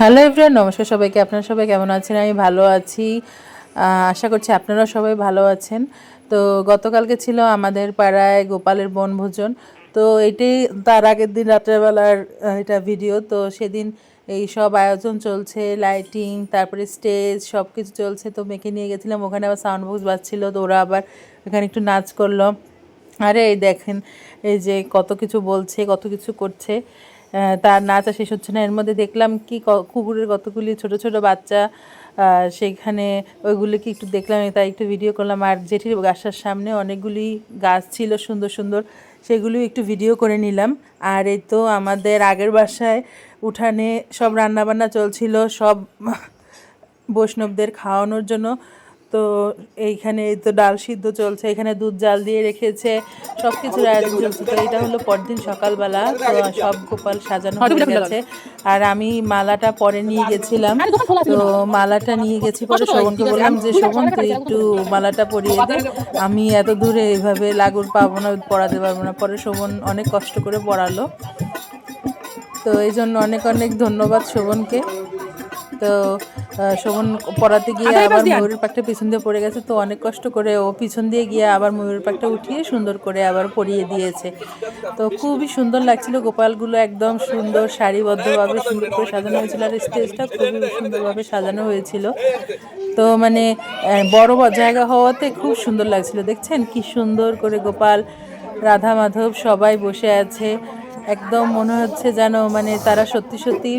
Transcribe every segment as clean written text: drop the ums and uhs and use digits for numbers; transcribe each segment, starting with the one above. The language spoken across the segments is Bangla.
হ্যালো এভরিওয়ান, নমস্কার সবাইকে। আপনারা সবাই কেমন আছেন? আমি ভালো আছি। আশা করছি আপনারা সবাই ভালো আছেন। তো গতকালকে ছিল আমাদের পাড়ায় গোপালের বনভোজন। তো এটাই তার আগের দিন রাত্রেবেলার এটা ভিডিও। তো সেদিন এই সব আয়োজন চলছে, লাইটিং, তারপরে স্টেজ সব কিছু চলছে। তো মেয়েকে নিয়ে গেছিলাম, ওখানে আবার সাউন্ড বক্স বাজছিল। তো ওরা আবার এখানে একটু নাচ করলো। আরে এই দেখেন, এই যে কত কিছু বলছে, কত কিছু করছে। তার নাচ আর শেষ হচ্ছে না। এর মধ্যে দেখলাম কি কুকুরের কতগুলি ছোট ছোট বাচ্চা, সেখানে ওইগুলিকে একটু দেখলাম, তাই একটু ভিডিও করলাম। আর জেঠির বাসার সামনে অনেকগুলি গাছ ছিল সুন্দর সুন্দর, সেগুলিও একটু ভিডিও করে নিলাম। আর এই তো আমাদের আগের বাসায় উঠানে সব রান্নাবান্না চলছিল, সব বৈষ্ণবদের খাওয়ানোর জন্য। তো এইখানে এই তো ডাল সিদ্ধ চলছে, এখানে দুধ জাল দিয়ে রেখেছে, সব কিছুর আয়োজন চলছে। তো এটা হলো পরদিন সকালবেলা। তো সব গোপাল সাজানো হয়ে গেছে। আর আমি মালাটা পরে নিয়ে গেছিলাম। তো মালাটা নিয়ে গেছি, পরে শোভনকে বললাম যে শোভন তুই একটু মালাটা পরিয়ে দে, আমি এত দূরে এইভাবে লাগুর পাবো না, পরাতে পারবো না। পরে শোভন অনেক কষ্ট করে পরালো। তো এই জন্য অনেক অনেক ধন্যবাদ শোভনকে। তো শোভন পড়াতে গিয়ে আবার ময়ূরের পাকটা পিছন দিয়ে পড়ে গেছে। তো অনেক কষ্ট করে ও পিছন দিয়ে গিয়ে আবার ময়ূরের পাকটা উঠিয়ে সুন্দর করে আবার পরিয়ে দিয়েছে। তো খুবই সুন্দর লাগছিল, গোপালগুলো একদম সুন্দর সারিবদ্ধভাবে সুন্দর করে সাজানো হয়েছিল। আর স্টেজটা খুবই সুন্দরভাবে সাজানো হয়েছিল। তো মানে বড় জায়গা হওয়াতে খুব সুন্দর লাগছিল। দেখছেন কি সুন্দর করে গোপাল, রাধা মাধব সবাই বসে আছে। একদম মনে হচ্ছে যেন মানে তারা সত্যি সত্যি।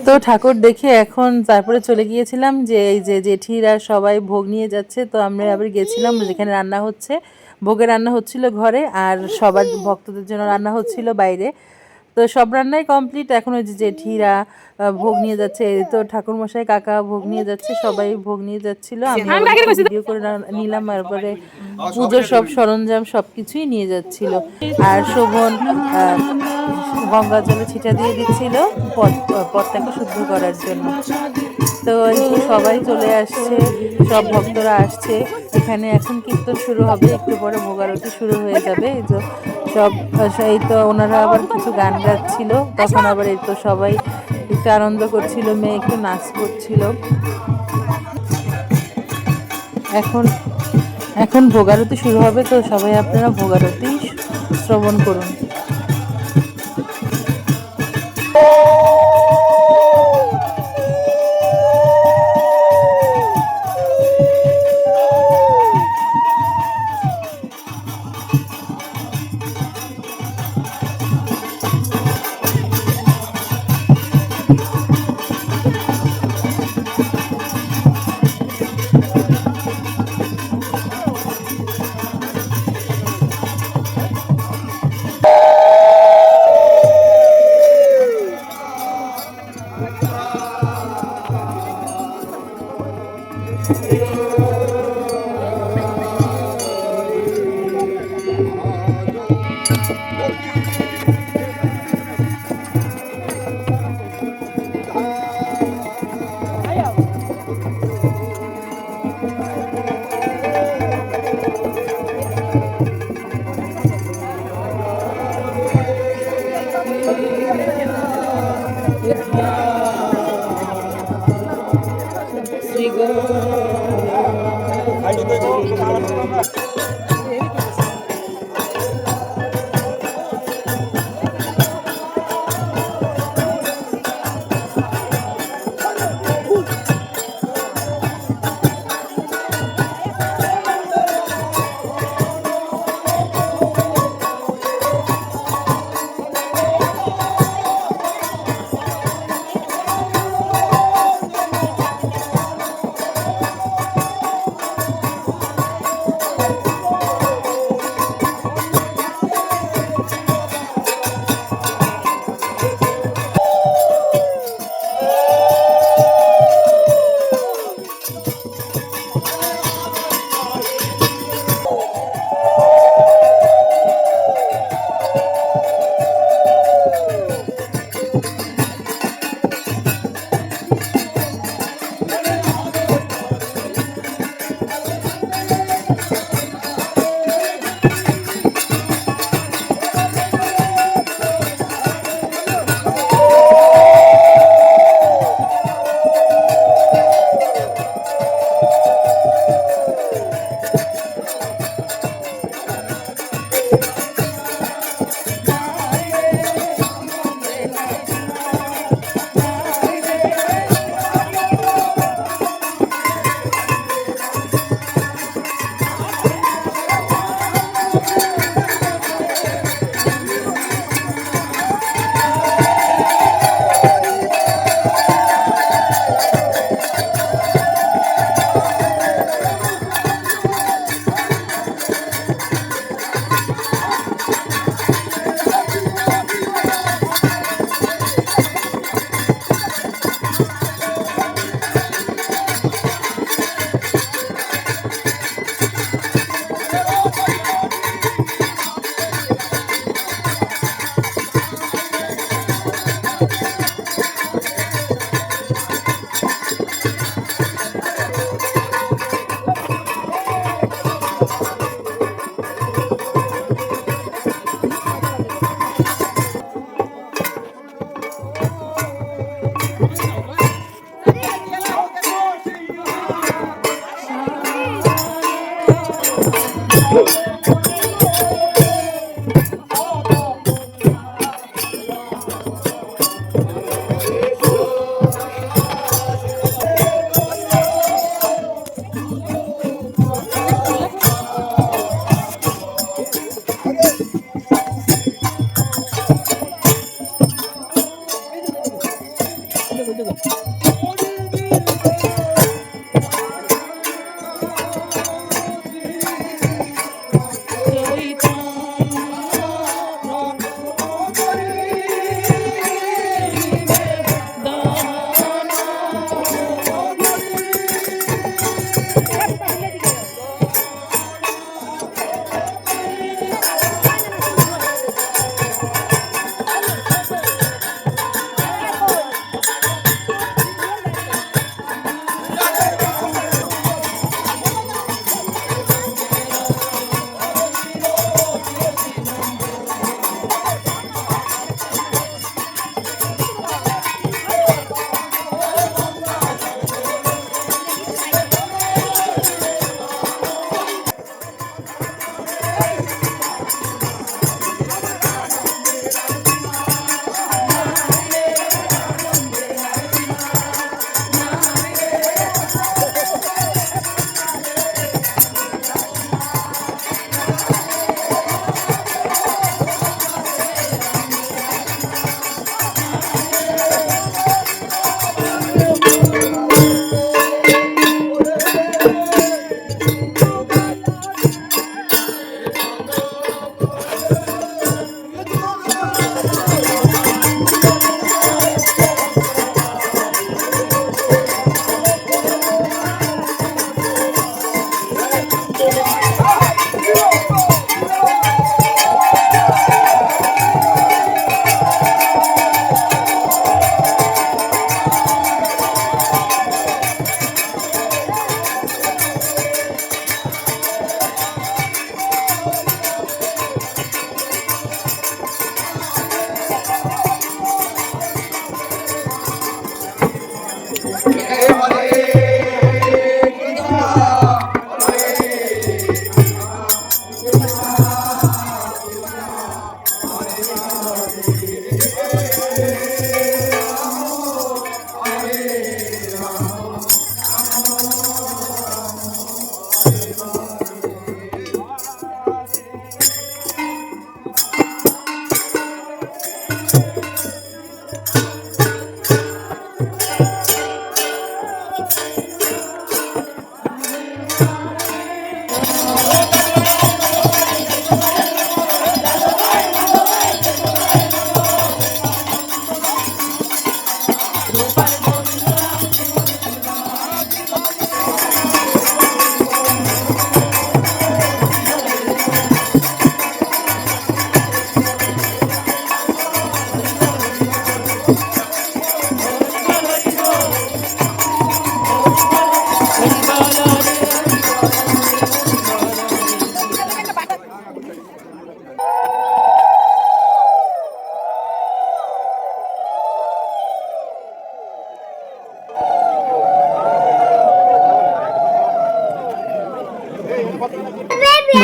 তো ঠাকুর দেখে এখন তারপরে চলে গিয়েছিলাম যে এই যে জেঠিরা সবাই ভোগ নিয়ে যাচ্ছে। তো আমরা আবার গেছিলাম যেখানে রান্না হচ্ছে, ভোগের রান্না হচ্ছিল ঘরে, আর সবার ভক্তদের জন্য রান্না হচ্ছিল বাইরে। তো সব রান্নাই কমপ্লিট। এখন ওই যে জেঠিরা ভোগ নিয়ে যাচ্ছে, এই তো ঠাকুরমশাই কাকা ভোগ নিয়ে যাচ্ছে, সবাই ভোগ নিয়ে যাচ্ছিল। আমি ভিডিও করে নিলাম। তারপরে পুজোর সব সরঞ্জাম সব কিছুই নিয়ে যাচ্ছিল। আর শোভন গঙ্গা জলে ছিটা দিয়ে দিচ্ছিল পথটাকে শুদ্ধ করার জন্য। তো এই তো সবাই চলে আসছে, সব ভক্তরা আসছে। এখানে এখন কীর্তন শুরু হবে, একটু পরে ভোগারতি শুরু হয়ে যাবে। এই তো সব, এই তো ওনারা আবার কিছু গান গাচ্ছিল, তখন আবার এই তো সবাই একটু আনন্দ করছিল, মেয়ে একটু নাচ করছিল। এখন এখন ভোগারতি শুরু হবে। তো সবাই আপনারা ভোগারতি শ্রবণ করুন।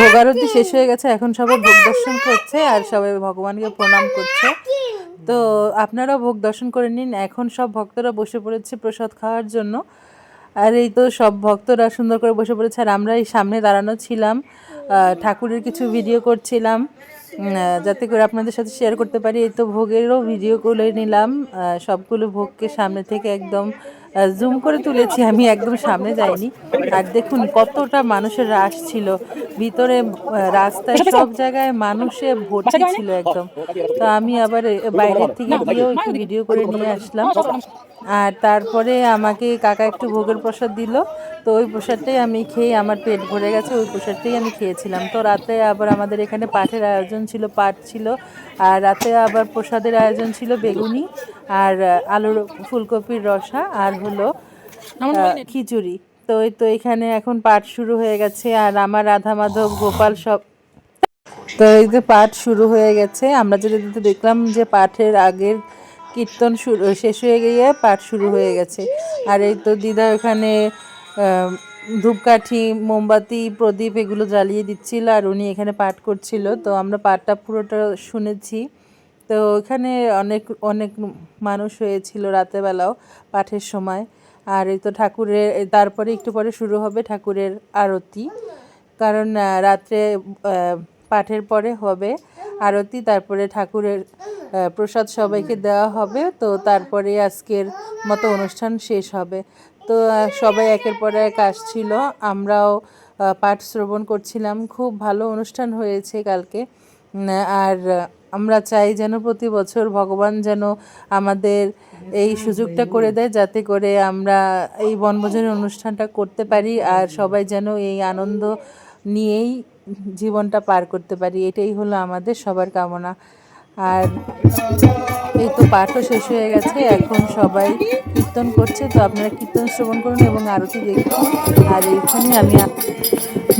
ভোগারতি শেষ হয়ে গেছে, এখন সবাই ভোগ দর্শন করছে আর সবাই ভগবানকে প্রণাম করছে। তো আপনারাও ভোগ দর্শন করে নিন। এখন সব ভক্তরা বসে পড়েছে প্রসাদ খাওয়ার জন্য। আর এই তো সব ভক্তরা সুন্দর করে বসে পড়েছে আর আমরা এই সামনে দাঁড়ানো ছিলাম, ঠাকুরের কিছু ভিডিও করছিলাম যাতে করে আপনাদের সাথে শেয়ার করতে পারি। এই তো ভোগেরও ভিডিও করে নিলাম, সবগুলো ভোগকে সামনে থেকে একদম জুম করে তুলেছি, আমি একদম সামনে যাইনি। আর দেখুন কতটা মানুষের রাশ ছিল ভিতরে, রাস্তায় সব জায়গায় মানুষে ভর্তি ছিল একদম। তো আমি আবার বাইরের থেকে গিয়েও একটু ভিডিও করে নিয়ে আসলাম। আর তারপরে আমাকে কাকা একটু ভোগের প্রসাদ দিল, তো ওই প্রসাদটাই আমি খেয়ে আমার পেট ভরে গেছে, ওই প্রসাদটাই আমি খেয়েছিলাম। তো রাতে আবার আমাদের এখানে পাঠের আয়োজন ছিল, পাঠ ছিল। আর রাতে আবার প্রসাদের আয়োজন ছিল বেগুনি আর আলুর ফুলকপির রসা আর হলো খিচুড়ি। তো এই তো এখানে এখন পাঠ শুরু হয়ে গেছে আর আমার রাধা মাধব গোপাল সব, তো এই যে পাঠ শুরু হয়ে গেছে। আমরা যেটা দেখলাম যে পাঠের আগের কীর্তন শেষ হয়ে গিয়ে পাঠ শুরু হয়ে গেছে। আর এই তো দিদা এখানে ধূপকাঠি, মোমবাতি, প্রদীপ এগুলো জ্বালিয়ে দিচ্ছিল আর উনি এখানে পাঠ করছিল। তো আমরা পাঠটা পুরোটা শুনেছি। তো এখানে অনেক অনেক মানুষ হয়েছিল রাতেবেলাও পাঠের সময়। আর এই তো ঠাকুরের তারপরে একটু পরে শুরু হবে ঠাকুরের আরতি, কারণ রাত্রে পাঠের পরে হবে আরতি, তারপরে ঠাকুরের প্রসাদ সবাইকে দেওয়া হবে। তো তারপরে আজকের মতো অনুষ্ঠান শেষ হবে। তো সবাই একের পর এক আসছিল, আমরাও পাঠ শ্রবণ করছিলাম। খুব ভালো অনুষ্ঠান হয়েছে কালকে। আর আমরা চাই যেন প্রতি বছর ভগবান যেন আমাদের এই সুযোগটা করে দেয়, যাতে করে আমরা এই বনভোজনের অনুষ্ঠানটা করতে পারি আর সবাই যেন এই আনন্দ নিয়েই জীবনটা পার করতে পারি। এটাই হলো আমাদের সবার কামনা। আর এই তো পাঠও শেষ হয়ে গেছে, এখন সবাই কীর্তন করছে। তো আপনারা কীর্তন শ্রবণ করুন এবং আরতি দেখুন। আর এইখানে আমি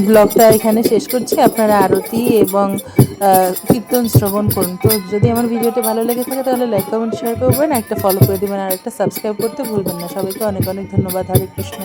ব্লগটা এখানে শেষ করছি। আপনারা আরতি এবং কীর্তন শ্রবণ করুন। তো যদি আমার ভিডিওটা ভালো লেগে থাকে তাহলে লাইক কমেন্ট শেয়ার করবেন, একটা ফলো করে দেবেন আর একটা সাবস্ক্রাইব করতে ভুলবেন না। সবাইকে অনেক অনেক ধন্যবাদ। হরে কৃষ্ণ।